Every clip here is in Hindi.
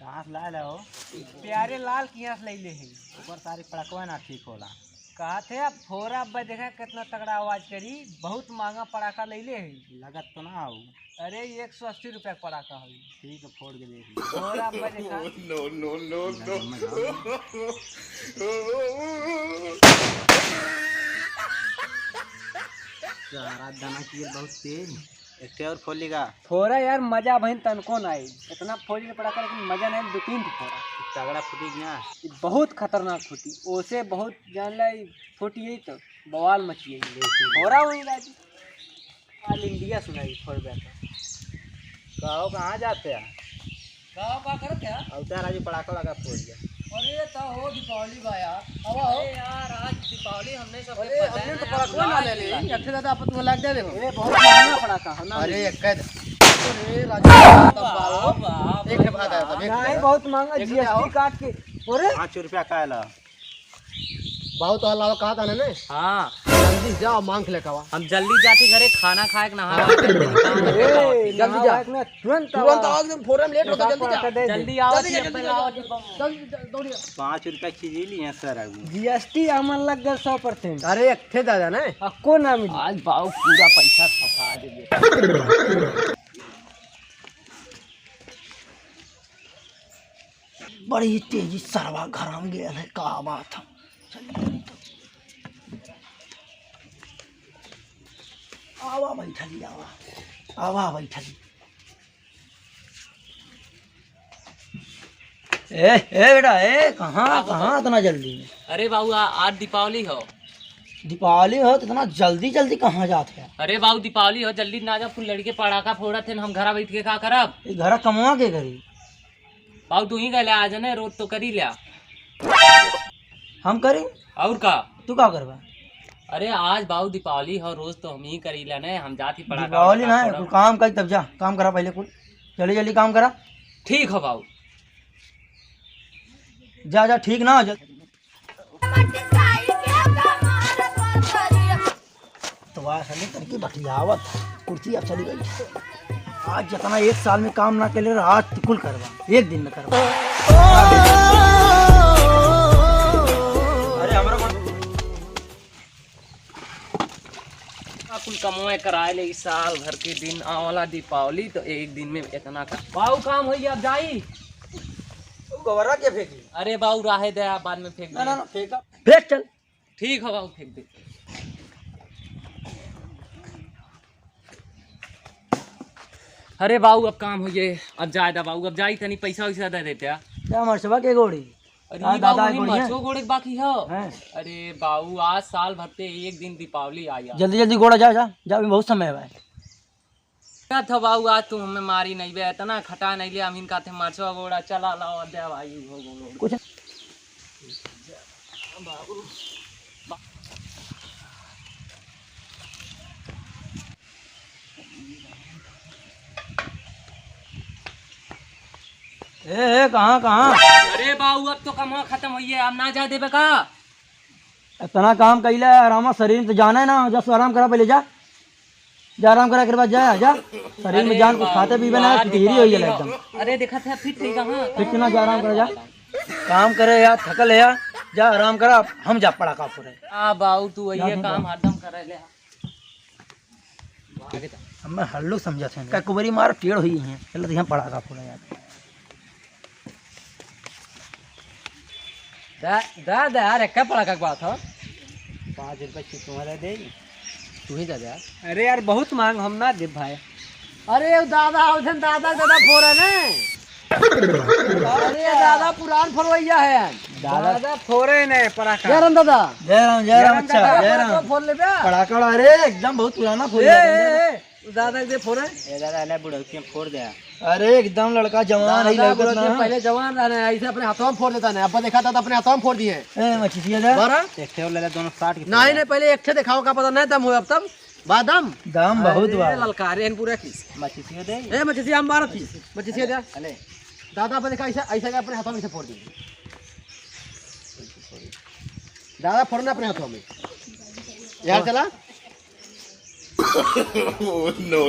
कहाँ से लाए हो? प्यारे लाल की यहाँ से ले है। ऊपर सारी पड़कवा ना ठीक होला। कहा थे अब फोरा अब देखा कितना तगड़ा आवाज करी, बहुत महंगा पड़ाका ले है। लगत तो ना हो। अरे 180 रुपया का पड़ाका है। ठीक है, फोड़ के देख ली। फोरा अब देखा। सारा दाना की बहुत तेज। एक और फोड़ेगा। फोरा यार मजा बहन तनको ना आई, इतना फोड़ी पड़ाका लेकिन मजा नहीं, 2-3 फोरा तगड़ा फूटी ना। बहुत खतरनाक फूटी, ओसे बहुत जान ला फूटी तो बवाल मची फोरा वही राजी ऑल इंडिया सुनाई फोड़ बैठा। कहो कहाँ जाते हैं? गाँव का करते हैं। अवतार आज पड़ाका लगा फोड़ गया। अरे तो हो दीपावली बा यार, अब हो यार आज दीपावली हमने सब पता है तो पड़ाका ना ले ले अच्छे दादा आप तुम्हें लग दे देखो। ये बहुत महंगा पड़ाका है ना। अरे एक अरे राजा तब बाप एक बात है तब नहीं बहुत महंगा जीएसटी काट के। अरे 5 रुपया का ला। बहुत अलावा कहा था ना। हाँ जल्दी जाओ मांग लेकर आओ। हम जल्दी जाते घरे खाना खाए के नहा जल्दी जा तुरंत तुरंत आओ, एकदम फोरम लेट होता, जल्दी जा जल्दी आओ जल्दी दौड़िए। 5 रुपया चीज लिए सर अभी। जीएसटी अमल लग गया 100%। अरे एक थे दादा ना को ना मिली आज बाबू पूरा पैसा फंसा दे। बड़ी तेजी सरवा घराम गया है, का बात है। आवा बैठली आवा बैठली। ए बेटा कहाँ इतना जल्दी? अरे बाबू आज दीपावली हो। दीपावली हो तो इतना जल्दी जल्दी कहाँ जाते हैं? अरे बाबू दीपावली हो, जल्दी ना जा, फुल लड़के पड़ाका फोड़ा थे, हम घर बैठ के का करब? घर कमवा के करी बाबू तू ही कहले आज ने रोज तो करी लिया। हम करी और का तू का करवा? अरे आज बाबू दीपावली हो, रोज तो हम ही करी ला ने, हम जाती पड़ाका दीपावली ना कुल काम कर, तब जा काम करा पहले, कुल जल्दी जल्दी काम करा। ठीक हो बाबू। जा जा ठीक ना हो तो वाली करके बटियावत कुर्सी अब चली गई। आज जितना एक साल में काम ना करे आज कुल करवा, एक दिन में करवा। अरे हमारा कुल कमाए कराए ले इस साल भर के दिन आवाला दीपावली तो एक दिन में इतना का बाबू काम होइए अब जाई। गवरा के फेंकी? अरे बाबू राहे दे आप बाद में फेंक ना दे। ना फेंका फेंक चल। ठीक हो बाबू फेंक दे। अरे बाबू अब काम हो गए, अब जाए दा बाबू, अब जाई तनी पैसा वैसा दे देते हैं। क्या मरसबा के गोड़ी? अरे हाँ, बाबू दादा ही गोड़ी है? मरचो गोड़े बाकी हो। हैं? अरे बाबू आज साल भर पे एक दिन दीपावली आई है। जल्दी जल्दी गोड़ा जा जा जा, अभी बहुत समय है। क्या था बाबू आज तू हमें मारी नहीं बे, इतना खटा नहीं लिया, हम इनका थे मरचो गोड़ा चला लाओ दे भाई हो गो कुछ ए कहाँ कहाँ? अरे बाबू अब तो कमा खत्म हुई है, अब ना जा देबे का? इतना काम कैला है, आराम शरीर तो जाना है ना, जा आराम करा पहले, जा जा आराम करा के बाद जा जा शरीर में जान कुछ खाते पीबे ना ढीरी हो जाए एकदम। अरे देखा था फिट थी कहाँ फिट ना, जा आराम करा, जा काम करे यार, थकल है यार, जा आराम करा, हम जा पड़ा का पूरे। आ बाबू तू ये काम हरदम करे ले। मैं हल्लू समझा थे का कुबरी मार टेढ़ हुई है, चलो यहाँ पड़ा का पूरा यार। दा यार क्या पड़ा का बात हो? 5 रुपया की तुम्हारे दे तू ही दादा। अरे यार बहुत मांग, हम ना दे भाई। अरे दादा उधर दादा फोड़ा ने। अरे दादा पुरान फरवैया है, दादा फोड़े ने पड़ाका। जय राम दादा। जय राम अच्छा जय राम। फोड़ ले बे पड़ाका अरे एकदम बहुत पुराना फोड़ दादा दे फोड़े। ए दादा ले बुढ़ऊ फोड़ दे। अरे एकदम लड़का जवान है, लड़का ना पहले जवान रहने ऐसे अपने हाथों में फोड़ लेता है, अब देखा था तो अपने हाथों में फोड़ दिए। ए मछली दे बारा एक थे और ले ले, दोनों 60 की। नहीं नहीं पहले एक थे दिखाओ का पता नहीं, दम हुआ अब तब बादम दाम बहुत बा। ललकारे हैं पूरा किस मछली दे। ए मछली हम 12 थी मछली दे। अले दादा पर देखा ऐसा ऐसा अपने हाथों में से फोड़ दिए। दादा फोड़ना अपने हाथों में यार, चला no.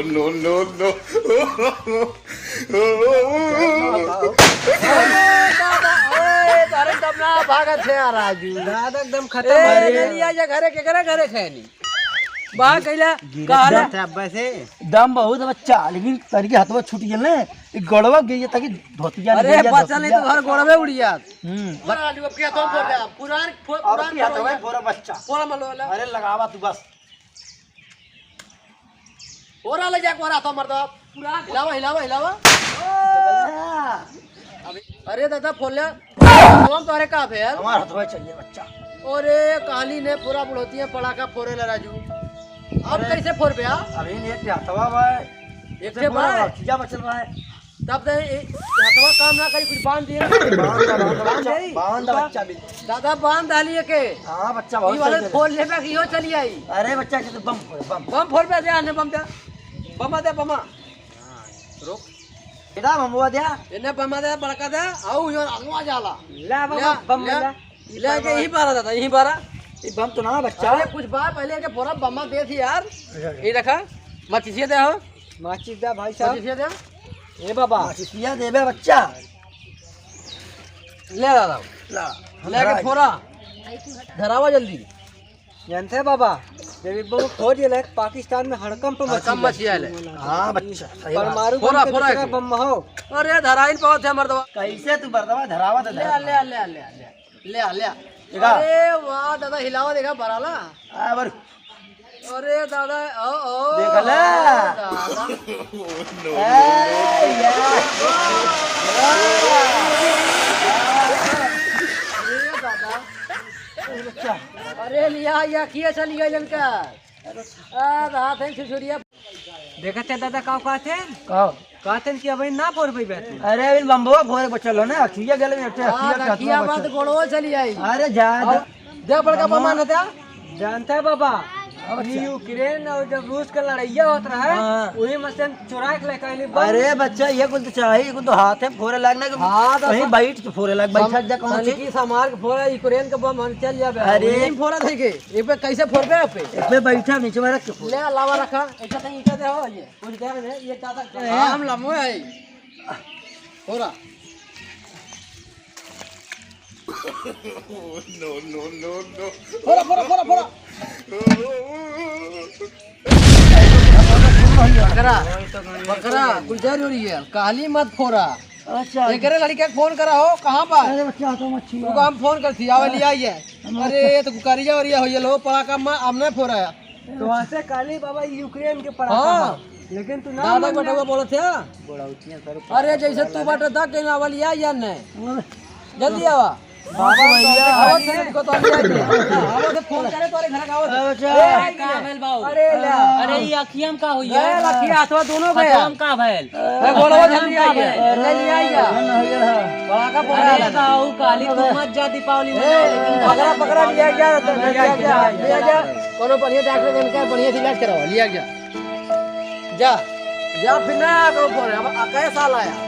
भागत थे यार राजू दादा एकदम खत्म ए जल्दी आ जा घरे के घरे खैनी बाहर कैला कहला थे अब से दम बहुत है बच्चा, लेकिन करके हाथवा छूट गेल ने, ई गड़वा गई ताकि धोतिया अरे बच्चा नहीं तो घर गोड़वे उड़ जात बड़ा राजू अब क्या तुम फोड़ दे पुरान और की हाथवा पूरा बच्चा फोड़ा मलो वाला अरे लगावा तू बस ओरा ले जा कोरा तो मर दो पूरा हिलावा अरे दादा फोड़ ले तुम तोरे का फेल हमार हाथवा चाहिए बच्चा। अरे काली ने पूरा बुढ़ोतिया पड़ाका फोड़े ला राजू अब कैसे फोड़ पे अभी एक हाथवा भाई एक से भाई खींचा बचल रहा है, तब तो हाथवा काम ना करी कुछ बांध दिए बांध बच्चा भी। दादा बांध डालिए के हां बच्चा ई बहुत वाले सही फोड़ ले पे इहो चली आई है। अरे बच्चा के तो बम बम फोड़ पे दे आने बम दे बमा रुक बेटा बम दिया इन्हें बमा दे बड़का दे आऊ यो अगवा जाला ला बम ले के यही पारा दादा यही पारा ये बम तो ना बच्चा अरे कुछ बार पहले के पूरा बमा दे थी यार ये रखा माचिसिया दे हो माचिस दा भाई माचिसिया दे ए बाबा माचिसिया देबे बच्चा ले दादा ला ले के फोड़ा धरावा जल्दी जानते बाबा जब वो खोज ले पाकिस्तान में हड़कंप कम मचिया ले हां बच्चा परमाणु बम हो अरे धराइल बहुत है मर्दवा कैसे तू बरदवा धरावा दे ले अरे वाह दादा हिलावा देखा बराला बर अरे दादा ओ देख ले अरे लिया या किए चली गई लड़का रात है छुछुरिया देखा थे दादा का कहते कहते कि अभी ना फोड़ पे बैठे अरे अभी बम्बवा फोड़ बचल हो ना अखिया गेल में किया बात गोड़ो चली आई अरे जा दे बड़का बमान था जानता है बाबा यूक्रेन और जब रूस का लड़ाइया होता रहा है वही मशीन चुरा के लेकर आइली। अरे बच्चा ये कुछ तो चाहिए कुछ तो हाथ है फोड़े लगना कि हाँ तो कहीं बैठ के फोड़े लग बैठ जा कौन सी की समार के फोड़ा यूक्रेन के बम हम चल जाबे अरे फोड़ा थे के ये पे कैसे फोड़ पे पे इसमें बैठा नीचे में रख के फोड़ ले अलावा रखा ऐसा तो ईटा दे हो ये कुछ दे में ये दादा हम लमो है फोड़ा फोड़ा बकरा कुछ जरूरी है काली मत फोड़ा। अच्छा एक लड़के फोन करा हो कहाँ पर अरे बच्चा तो मच्छी तू हम फोन करती आवे लिया ही है अरे तो कुकारिया और ये हो ये लो पड़ा का मां हमने फोड़ा है तो वहां से काली बाबा यूक्रेन के पड़ा हाँ लेकिन तू ना दादा बटवा बोले थे अरे जैसे तू बटा था कहीं आवा लिया या नहीं जल्दी आवा बाबा भैया आवा थे को तो लिया आवा तो फोन करे तोरे घर का बच्चा का भेल बाऊ अरे ले अरे ये अखियम का हुई है ये लखिया हाथवा दोनों गया हम का भैल मैं बोलवा जल्दी आ गया ले लिया या बड़ा का फोन अरे बाऊ काली तू मत जा दीपावली में पकड़ा पकड़ा लिया गया कोनो बढ़िया डॉक्टर देन के बढ़िया से इलाज कराओ लिया गया जा जा फिर ना करो फोन अब कैसा साल आया